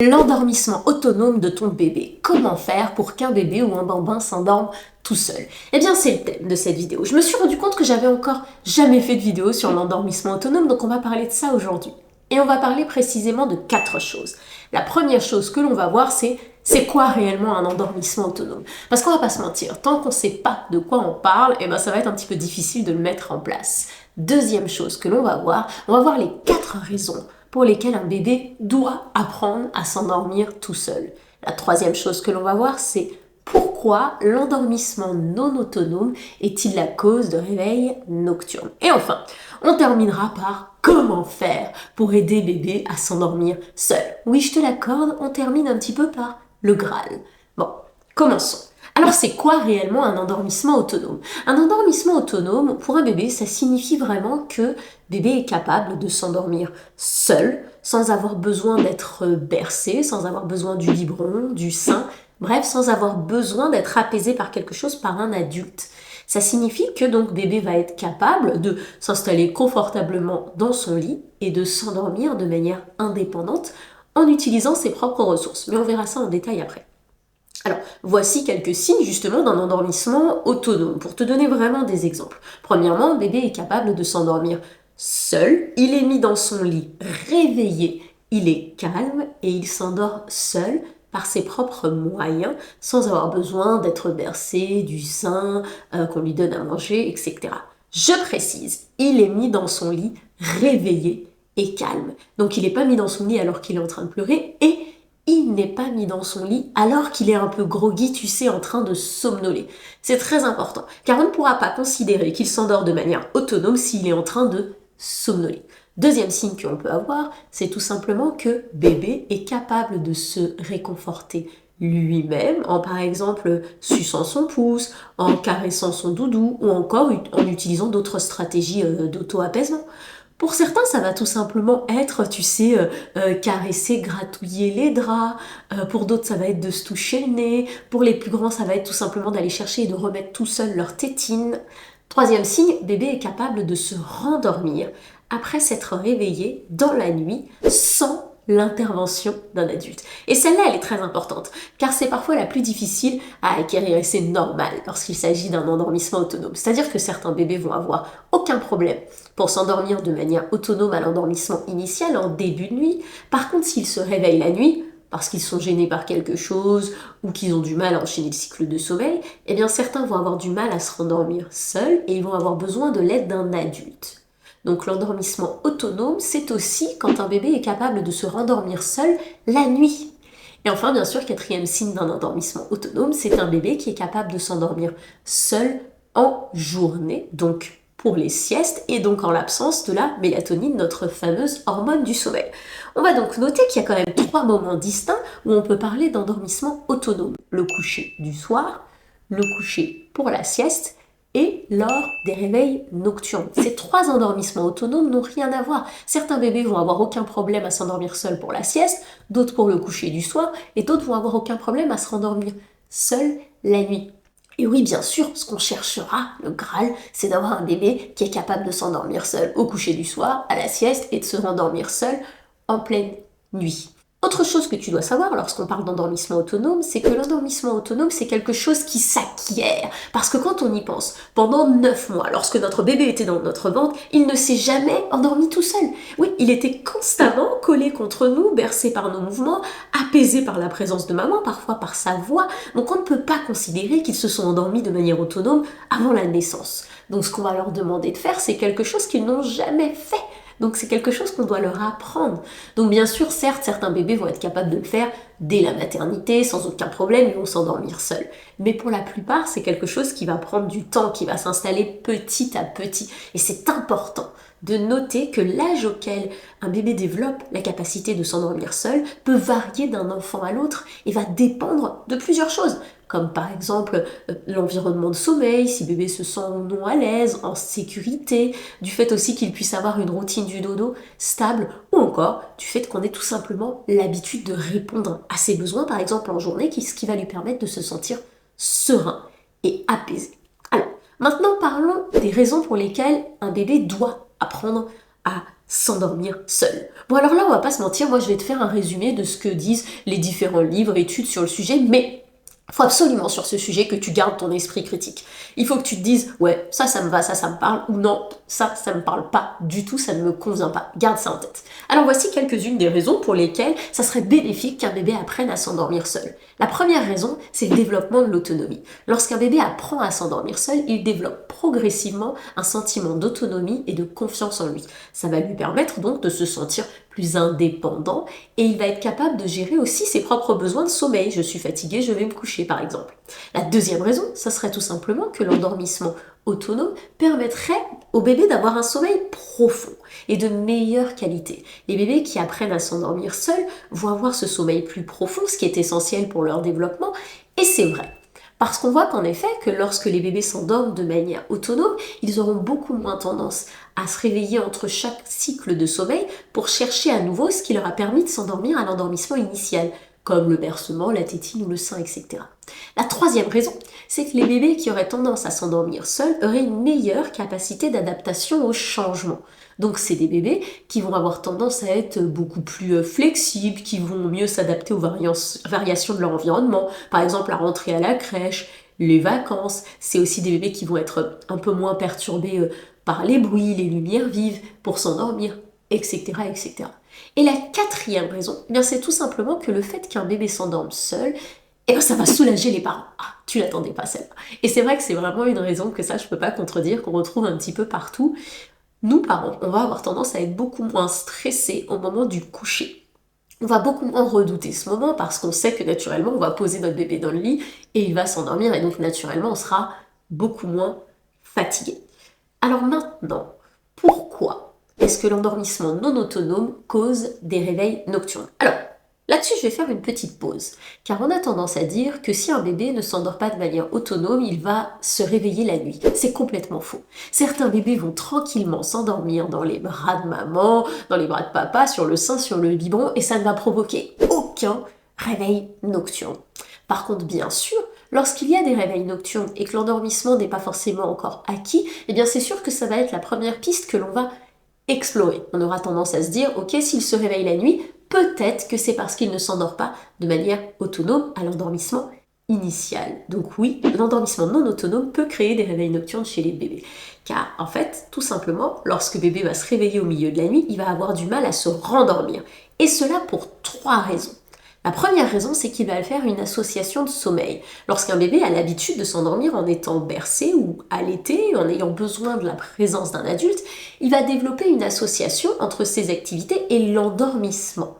L'endormissement autonome de ton bébé. Comment faire pour qu'un bébé ou un bambin s'endorme tout seul? Eh bien, c'est le thème de cette vidéo. Je me suis rendu compte que j'avais encore jamais fait de vidéo sur l'endormissement autonome, donc on va parler de ça aujourd'hui. Et on va parler précisément de 4 choses. La première chose que l'on va voir, c'est quoi réellement un endormissement autonome? Parce qu'on va pas se mentir, tant qu'on ne sait pas de quoi on parle, eh ben ça va être un petit peu difficile de le mettre en place. Deuxième chose que l'on va voir, on va voir les 4 raisons pour lesquelles un bébé doit apprendre à s'endormir tout seul. La troisième chose que l'on va voir, c'est pourquoi l'endormissement non autonome est-il la cause de réveil nocturne. Et enfin, on terminera par comment faire pour aider bébé à s'endormir seul. Oui, je te l'accorde, on termine un petit peu par le Graal. Bon, commençons. Alors c'est quoi réellement un endormissement autonome? Un endormissement autonome, pour un bébé, ça signifie vraiment que bébé est capable de s'endormir seul, sans avoir besoin d'être bercé, sans avoir besoin du biberon, du sein, bref, sans avoir besoin d'être apaisé par quelque chose, par un adulte. Ça signifie que donc bébé va être capable de s'installer confortablement dans son lit et de s'endormir de manière indépendante en utilisant ses propres ressources. Mais on verra ça en détail après. Alors, voici quelques signes justement d'un endormissement autonome, pour te donner vraiment des exemples. Premièrement, bébé est capable de s'endormir seul, il est mis dans son lit réveillé, il est calme et il s'endort seul par ses propres moyens, sans avoir besoin d'être bercé, du sein, qu'on lui donne à manger, etc. Je précise, il est mis dans son lit réveillé et calme. Donc il n'est pas mis dans son lit alors qu'il est en train de pleurer et il n'est pas mis dans son lit alors qu'il est un peu groggy, tu sais, en train de somnoler. C'est très important, car on ne pourra pas considérer qu'il s'endort de manière autonome s'il est en train de somnoler. Deuxième signe qu'on peut avoir, c'est tout simplement que bébé est capable de se réconforter lui-même, en par exemple suçant son pouce, en caressant son doudou, ou encore en utilisant d'autres stratégies d'auto-apaisement. Pour certains, ça va tout simplement être, tu sais, caresser, gratouiller les draps. Pour d'autres, ça va être de se toucher le nez. Pour les plus grands, ça va être tout simplement d'aller chercher et de remettre tout seul leur tétine. Troisième signe, bébé est capable de se rendormir après s'être réveillé dans la nuit sans l'intervention d'un adulte. Et celle-là, elle est très importante, car c'est parfois la plus difficile à acquérir, et c'est normal lorsqu'il s'agit d'un endormissement autonome. C'est-à-dire que certains bébés vont avoir aucun problème pour s'endormir de manière autonome à l'endormissement initial en début de nuit. Par contre, s'ils se réveillent la nuit, parce qu'ils sont gênés par quelque chose ou qu'ils ont du mal à enchaîner le cycle de sommeil, eh bien certains vont avoir du mal à se rendormir seuls et ils vont avoir besoin de l'aide d'un adulte. Donc l'endormissement autonome, c'est aussi quand un bébé est capable de se rendormir seul la nuit. Et enfin, bien sûr, quatrième signe d'un endormissement autonome, c'est un bébé qui est capable de s'endormir seul en journée, donc pour les siestes, et donc en l'absence de la mélatonine, notre fameuse hormone du sommeil. On va donc noter qu'il y a quand même 3 moments distincts où on peut parler d'endormissement autonome. Le coucher du soir, le coucher pour la sieste, et lors des réveils nocturnes. Ces 3 endormissements autonomes n'ont rien à voir. Certains bébés vont avoir aucun problème à s'endormir seuls pour la sieste, d'autres pour le coucher du soir, et d'autres vont avoir aucun problème à se rendormir seuls la nuit. Et oui, bien sûr, ce qu'on cherchera, le Graal, c'est d'avoir un bébé qui est capable de s'endormir seul au coucher du soir, à la sieste, et de se rendormir seul en pleine nuit. Autre chose que tu dois savoir lorsqu'on parle d'endormissement autonome, c'est que l'endormissement autonome, c'est quelque chose qui s'acquiert. Parce que quand on y pense, pendant 9 mois, lorsque notre bébé était dans notre ventre, il ne s'est jamais endormi tout seul. Oui, il était constamment collé contre nous, bercé par nos mouvements, apaisé par la présence de maman, parfois par sa voix. Donc on ne peut pas considérer qu'ils se sont endormis de manière autonome avant la naissance. Donc ce qu'on va leur demander de faire, c'est quelque chose qu'ils n'ont jamais fait. Donc c'est quelque chose qu'on doit leur apprendre. Donc bien sûr, certes, certains bébés vont être capables de le faire dès la maternité, sans aucun problème, ils vont s'endormir seuls. Mais pour la plupart, c'est quelque chose qui va prendre du temps, qui va s'installer petit à petit. Et c'est important de noter que l'âge auquel un bébé développe la capacité de s'endormir seul peut varier d'un enfant à l'autre et va dépendre de plusieurs choses, comme par exemple l'environnement de sommeil, si bébé se sent ou non à l'aise, en sécurité, du fait aussi qu'il puisse avoir une routine du dodo stable, ou encore du fait qu'on ait tout simplement l'habitude de répondre à ses besoins, par exemple en journée, ce qui va lui permettre de se sentir serein et apaisé. Alors, maintenant parlons des raisons pour lesquelles un bébé doit apprendre à s'endormir seul. Bon alors là, on va pas se mentir, moi je vais te faire un résumé de ce que disent les différents livres, études sur le sujet, mais il faut absolument sur ce sujet que tu gardes ton esprit critique. Il faut que tu te dises, ouais, ça me va, ça me parle, ou non, ça me parle pas du tout, ça ne me convient pas. Garde ça en tête. Alors voici quelques-unes des raisons pour lesquelles ça serait bénéfique qu'un bébé apprenne à s'endormir seul. La première raison, c'est le développement de l'autonomie. Lorsqu'un bébé apprend à s'endormir seul, il développe progressivement un sentiment d'autonomie et de confiance en lui. Ça va lui permettre donc de se sentir plus indépendant et il va être capable de gérer aussi ses propres besoins de sommeil. Je suis fatigué, je vais me coucher par exemple. La deuxième raison, ça serait tout simplement que l'endormissement autonome permettrait au bébé d'avoir un sommeil profond et de meilleure qualité. Les bébés qui apprennent à s'endormir seuls vont avoir ce sommeil plus profond, ce qui est essentiel pour leur développement, et c'est vrai. Parce qu'on voit qu'en effet, que lorsque les bébés s'endorment de manière autonome, ils auront beaucoup moins tendance à se réveiller entre chaque cycle de sommeil pour chercher à nouveau ce qui leur a permis de s'endormir à l'endormissement initial, comme le bercement, la tétine ou le sein, etc. La troisième raison, c'est que les bébés qui auraient tendance à s'endormir seuls auraient une meilleure capacité d'adaptation au changement. Donc c'est des bébés qui vont avoir tendance à être beaucoup plus flexibles, qui vont mieux s'adapter aux variations de leur environnement, par exemple la rentrée à la crèche, les vacances. C'est aussi des bébés qui vont être un peu moins perturbés par les bruits, les lumières vives pour s'endormir, etc., etc. Et la quatrième raison, eh bien c'est tout simplement que le fait qu'un bébé s'endorme seul, eh bien ça va soulager les parents. Ah, tu l'attendais pas celle-là. Et c'est vrai que c'est vraiment une raison que ça je peux pas contredire, qu'on retrouve un petit peu partout. Nous, parents, on va avoir tendance à être beaucoup moins stressés au moment du coucher. On va beaucoup moins redouter ce moment parce qu'on sait que naturellement, on va poser notre bébé dans le lit et il va s'endormir et donc naturellement, on sera beaucoup moins fatigué. Alors maintenant, pourquoi est-ce que l'endormissement non autonome cause des réveils nocturnes? Alors, là-dessus, je vais faire une petite pause, car on a tendance à dire que si un bébé ne s'endort pas de manière autonome, il va se réveiller la nuit. C'est complètement faux. Certains bébés vont tranquillement s'endormir dans les bras de maman, dans les bras de papa, sur le sein, sur le biberon, et ça ne va provoquer aucun réveil nocturne. Par contre, bien sûr, lorsqu'il y a des réveils nocturnes et que l'endormissement n'est pas forcément encore acquis, eh bien c'est sûr que ça va être la première piste que l'on va explorer. On aura tendance à se dire, ok, s'il se réveille la nuit, peut-être que c'est parce qu'il ne s'endort pas de manière autonome à l'endormissement initial. Donc oui, l'endormissement non autonome peut créer des réveils nocturnes chez les bébés. Car en fait, tout simplement, lorsque bébé va se réveiller au milieu de la nuit, il va avoir du mal à se rendormir. Et cela pour 3 raisons. La première raison, c'est qu'il va faire une association de sommeil. Lorsqu'un bébé a l'habitude de s'endormir en étant bercé ou allaité, en ayant besoin de la présence d'un adulte, il va développer une association entre ses activités et l'endormissement.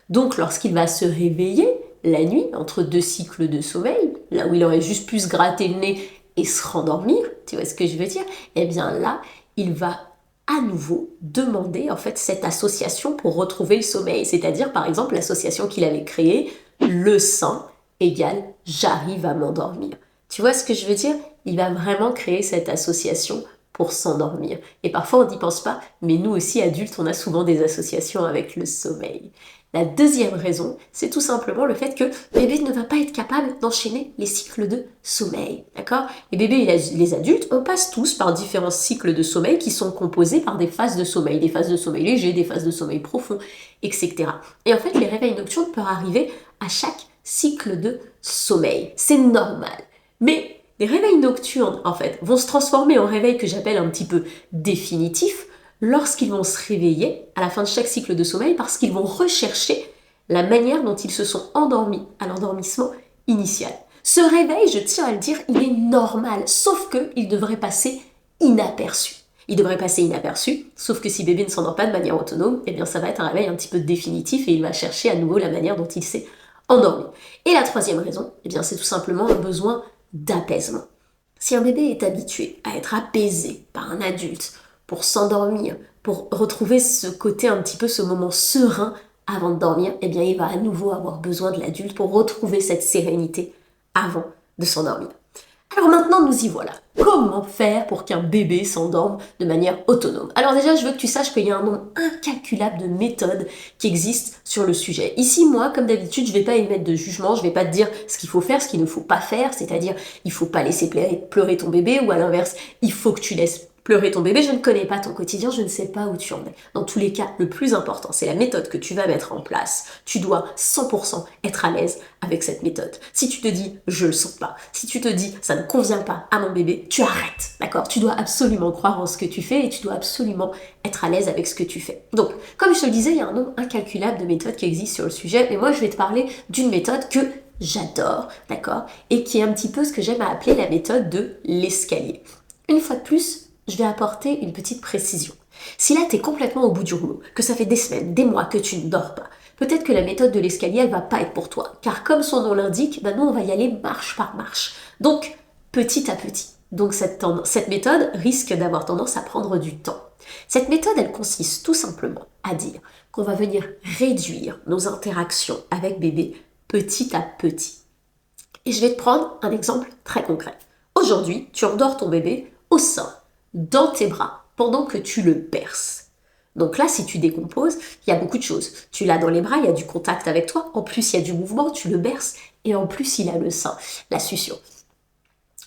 Donc lorsqu'il va se réveiller la nuit, entre 2 cycles de sommeil, là où il aurait juste pu se gratter le nez et se rendormir, tu vois ce que je veux dire? Eh bien là, il va à nouveau demander en fait cette association pour retrouver le sommeil, c'est-à-dire par exemple l'association qu'il avait créée, le sein égale j'arrive à m'endormir. Tu vois ce que je veux dire? Il va vraiment créer cette association pour s'endormir. Et parfois on n'y pense pas, mais nous aussi adultes, on a souvent des associations avec le sommeil. La deuxième raison, c'est tout simplement le fait que bébé ne va pas être capable d'enchaîner les cycles de sommeil, d'accord? Les bébés et les adultes, on passe tous par différents cycles de sommeil qui sont composés par des phases de sommeil légers, des phases de sommeil profond, etc. Et en fait, les réveils nocturnes peuvent arriver à chaque cycle de sommeil. C'est normal. Mais les réveils nocturnes, en fait, vont se transformer en réveils que j'appelle un petit peu définitifs, lorsqu'ils vont se réveiller à la fin de chaque cycle de sommeil parce qu'ils vont rechercher la manière dont ils se sont endormis à l'endormissement initial. Ce réveil, je tiens à le dire, il est normal, sauf qu'il devrait passer inaperçu. Il devrait passer inaperçu, sauf que si bébé ne s'endort pas de manière autonome, eh bien ça va être un réveil un petit peu définitif et il va chercher à nouveau la manière dont il s'est endormi. Et la troisième raison, eh bien c'est tout simplement un besoin d'apaisement. Si un bébé est habitué à être apaisé par un adulte, pour s'endormir, pour retrouver ce côté un petit peu, ce moment serein avant de dormir, eh bien il va à nouveau avoir besoin de l'adulte pour retrouver cette sérénité avant de s'endormir. Alors maintenant nous y voilà. Comment faire pour qu'un bébé s'endorme de manière autonome? Alors déjà je veux que tu saches qu'il y a un nombre incalculable de méthodes qui existent sur le sujet. Ici moi comme d'habitude je ne vais pas émettre de jugement, je ne vais pas te dire ce qu'il faut faire, ce qu'il ne faut pas faire, c'est-à-dire il ne faut pas laisser pleurer ton bébé ou à l'inverse il faut que tu laisses pleurer ton bébé, je ne connais pas ton quotidien, je ne sais pas où tu en es. Dans tous les cas, le plus important, c'est la méthode que tu vas mettre en place. Tu dois 100% être à l'aise avec cette méthode. Si tu te dis « je le sens pas », si tu te dis « ça ne convient pas à mon bébé », tu arrêtes, d'accord? Tu dois absolument croire en ce que tu fais et tu dois absolument être à l'aise avec ce que tu fais. Donc, comme je te le disais, il y a un nombre incalculable de méthodes qui existent sur le sujet, mais moi je vais te parler d'une méthode que j'adore, d'accord? Et qui est un petit peu ce que j'aime à appeler la méthode de l'escalier. Une fois de plus, je vais apporter une petite précision. Si là, tu es complètement au bout du rouleau, que ça fait des semaines, des mois que tu ne dors pas, peut-être que la méthode de l'escalier, elle va pas être pour toi. Car comme son nom l'indique, nous, on va y aller marche par marche. Donc, petit à petit. Donc, cette méthode risque d'avoir tendance à prendre du temps. Cette méthode, elle consiste tout simplement à dire qu'on va venir réduire nos interactions avec bébé petit à petit. Et je vais te prendre un exemple très concret. Aujourd'hui, tu endors ton bébé au sein, dans tes bras, pendant que tu le berces. Donc là, si tu décomposes, il y a beaucoup de choses. Tu l'as dans les bras, il y a du contact avec toi, en plus il y a du mouvement, tu le berces, et en plus il a le sein, la succion.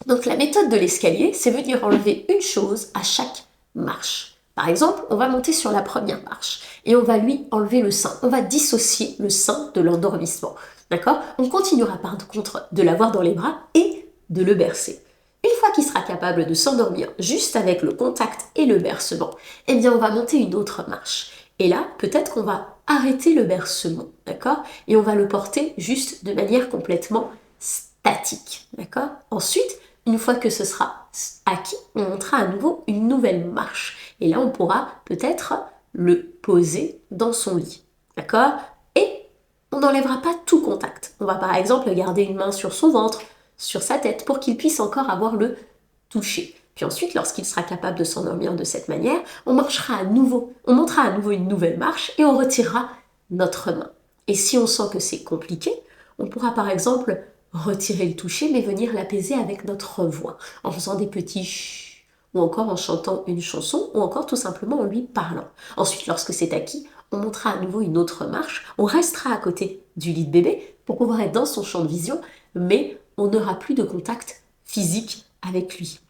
Donc la méthode de l'escalier, c'est venir enlever une chose à chaque marche. Par exemple, on va monter sur la première marche, et on va lui enlever le sein. On va dissocier le sein de l'endormissement. D'accord? On continuera par contre de l'avoir dans les bras et de le bercer. Une fois qu'il sera capable de s'endormir juste avec le contact et le bercement, eh bien on va monter une autre marche. Et là, peut-être qu'on va arrêter le bercement, d'accord? Et on va le porter juste de manière complètement statique, d'accord? Ensuite, une fois que ce sera acquis, on montera à nouveau une nouvelle marche. Et là, on pourra peut-être le poser dans son lit, d'accord? On n'enlèvera pas tout contact. On va par exemple garder une main sur son ventre, sur sa tête, pour qu'il puisse encore avoir le toucher. Puis ensuite, lorsqu'il sera capable de s'endormir de cette manière, on montera à nouveau une nouvelle marche et on retirera notre main. Et si on sent que c'est compliqué, on pourra par exemple retirer le toucher, mais venir l'apaiser avec notre voix, en faisant des petits chut, ou encore en chantant une chanson, ou encore tout simplement en lui parlant. Ensuite, lorsque c'est acquis, on montera à nouveau une autre marche, on restera à côté du lit de bébé pour pouvoir être dans son champ de vision, mais on n'aura plus de contact physique avec lui.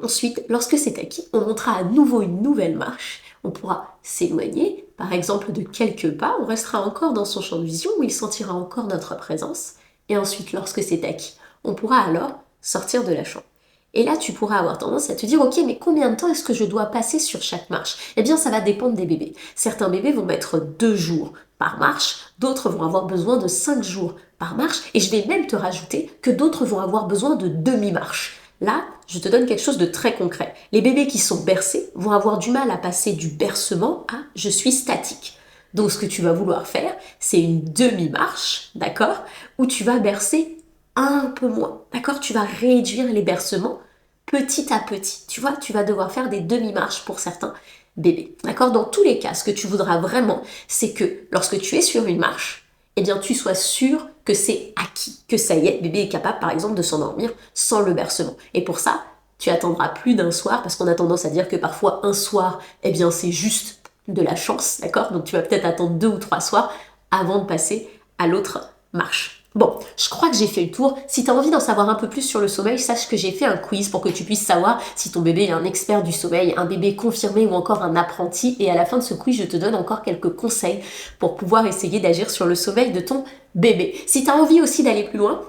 Ensuite, lorsque c'est acquis, on montera à nouveau une nouvelle marche, on pourra s'éloigner, par exemple de quelques pas, on restera encore dans son champ de vision où il sentira encore notre présence, et ensuite, lorsque c'est acquis, on pourra alors sortir de la chambre. Et là, tu pourras avoir tendance à te dire, ok, mais combien de temps est-ce que je dois passer sur chaque marche? Eh bien, ça va dépendre des bébés. Certains bébés vont mettre 2 jours par marche, d'autres vont avoir besoin de 5 jours par marche, et je vais même te rajouter que d'autres vont avoir besoin de demi-marche. Là, je te donne quelque chose de très concret. Les bébés qui sont bercés vont avoir du mal à passer du bercement à « je suis statique ». Donc, ce que tu vas vouloir faire, c'est une demi-marche, d'accord, où tu vas bercer un peu moins, d'accord? Tu vas réduire les bercements petit à petit. Tu vois, tu vas devoir faire des demi-marches pour certains bébés, d'accord? Dans tous les cas, ce que tu voudras vraiment, c'est que lorsque tu es sur une marche, eh bien, tu sois sûr que c'est acquis, que ça y est, bébé est capable, par exemple, de s'endormir sans le bercement. Et pour ça, tu attendras plus d'un soir, parce qu'on a tendance à dire que parfois, un soir, eh bien, c'est juste de la chance, d'accord? Donc, tu vas peut-être attendre 2 ou 3 soirs avant de passer à l'autre marche. Bon, je crois que j'ai fait le tour. Si tu as envie d'en savoir un peu plus sur le sommeil, sache que j'ai fait un quiz pour que tu puisses savoir si ton bébé est un expert du sommeil, un bébé confirmé ou encore un apprenti. Et à la fin de ce quiz, je te donne encore quelques conseils pour pouvoir essayer d'agir sur le sommeil de ton bébé. Si tu as envie aussi d'aller plus loin,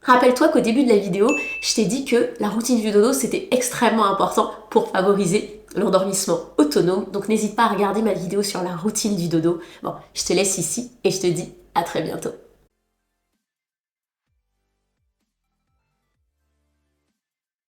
rappelle-toi qu'au début de la vidéo, je t'ai dit que la routine du dodo, c'était extrêmement important pour favoriser l'endormissement autonome. Donc n'hésite pas à regarder ma vidéo sur la routine du dodo. Bon, je te laisse ici et je te dis à très bientôt.